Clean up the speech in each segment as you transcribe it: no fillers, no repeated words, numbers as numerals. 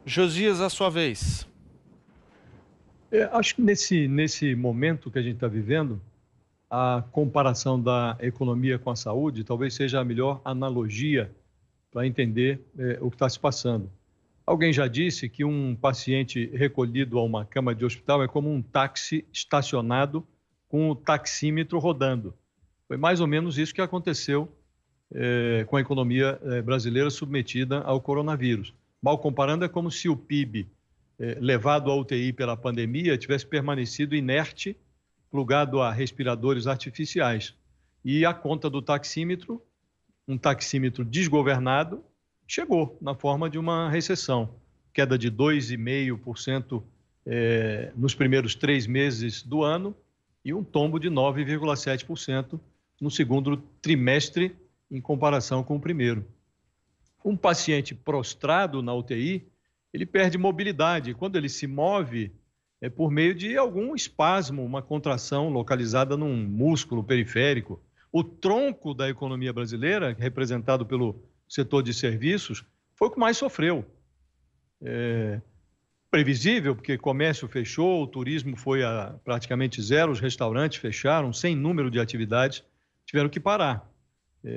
Josias, a sua vez. Acho que nesse momento que a gente está vivendo, a comparação da economia com a saúde talvez seja a melhor analogia para entender o que está se passando. Alguém já disse que um paciente recolhido a uma cama de hospital é como um táxi estacionado com o taxímetro rodando. Foi mais ou menos isso que aconteceu com a economia brasileira submetida ao coronavírus. Mal comparando, é como se o PIB levado à UTI pela pandemia tivesse permanecido inerte, plugado a respiradores artificiais. E a conta do taxímetro, um taxímetro desgovernado, chegou na forma de uma recessão. Queda de 2,5% nos primeiros 3 meses do ano e um tombo de 9,7% no segundo trimestre em comparação com o primeiro. Um paciente prostrado na UTI, ele perde mobilidade. Quando ele se move, é por meio de algum espasmo, uma contração localizada num músculo periférico. O tronco da economia brasileira, representado pelo setor de serviços, foi o que mais sofreu. Previsível, porque comércio fechou, o turismo foi a praticamente zero, os restaurantes fecharam, sem número de atividades, tiveram que parar.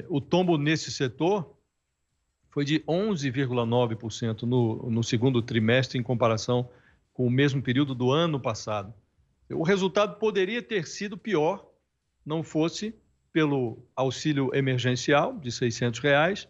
O tombo nesse setor foi de 11,9% no segundo trimestre, em comparação com o mesmo período do ano passado. O resultado poderia ter sido pior, não fosse pelo auxílio emergencial de R$ 600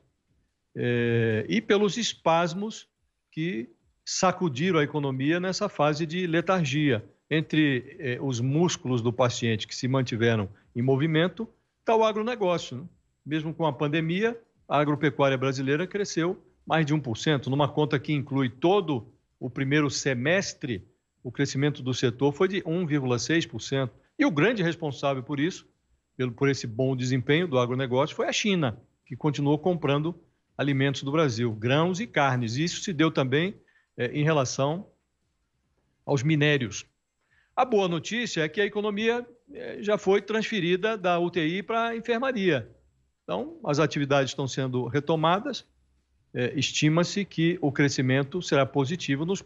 e pelos espasmos que sacudiram a economia nessa fase de letargia. Entre os músculos do paciente que se mantiveram em movimento, está o agronegócio, né? Mesmo com a pandemia, a agropecuária brasileira cresceu mais de 1%. Numa conta que inclui todo o primeiro semestre, o crescimento do setor foi de 1,6%. E o grande responsável por isso, por esse bom desempenho do agronegócio, foi a China, que continuou comprando alimentos do Brasil, grãos e carnes. E isso se deu também em relação aos minérios. A boa notícia é que a economia já foi transferida da UTI para a enfermaria. Então, as atividades estão sendo retomadas. Estima-se que o crescimento será positivo nos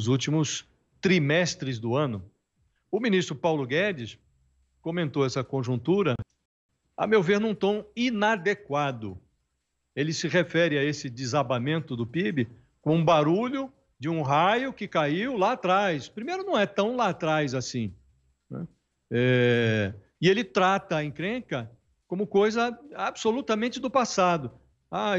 últimos trimestres do ano. O ministro Paulo Guedes comentou essa conjuntura, a meu ver, num tom inadequado. Ele se refere a esse desabamento do PIB com um barulho de um raio que caiu lá atrás. Primeiro, não é tão lá atrás assim, né? E ele trata a encrenca como coisa absolutamente do passado.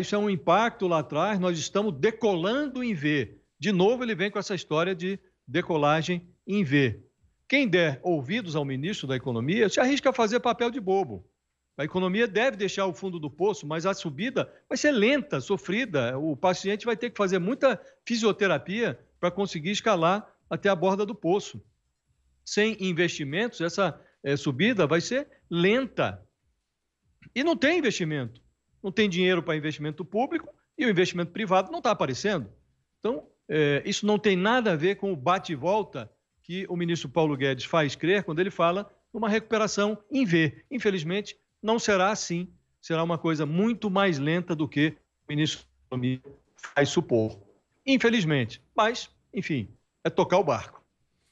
Isso é um impacto lá atrás, nós estamos decolando em V. De novo, ele vem com essa história de decolagem em V. Quem der ouvidos ao ministro da Economia se arrisca a fazer papel de bobo. A economia deve deixar o fundo do poço, mas a subida vai ser lenta, sofrida. O paciente vai ter que fazer muita fisioterapia para conseguir escalar até a borda do poço. Sem investimentos, essa subida vai ser lenta. E não tem investimento. Não tem dinheiro para investimento público e o investimento privado não está aparecendo. Então, isso não tem nada a ver com o bate e volta que o ministro Paulo Guedes faz crer quando ele fala numa recuperação em V. Infelizmente, não será assim. Será uma coisa muito mais lenta do que o ministro da Economia faz supor. Infelizmente. Mas, enfim, é tocar o barco.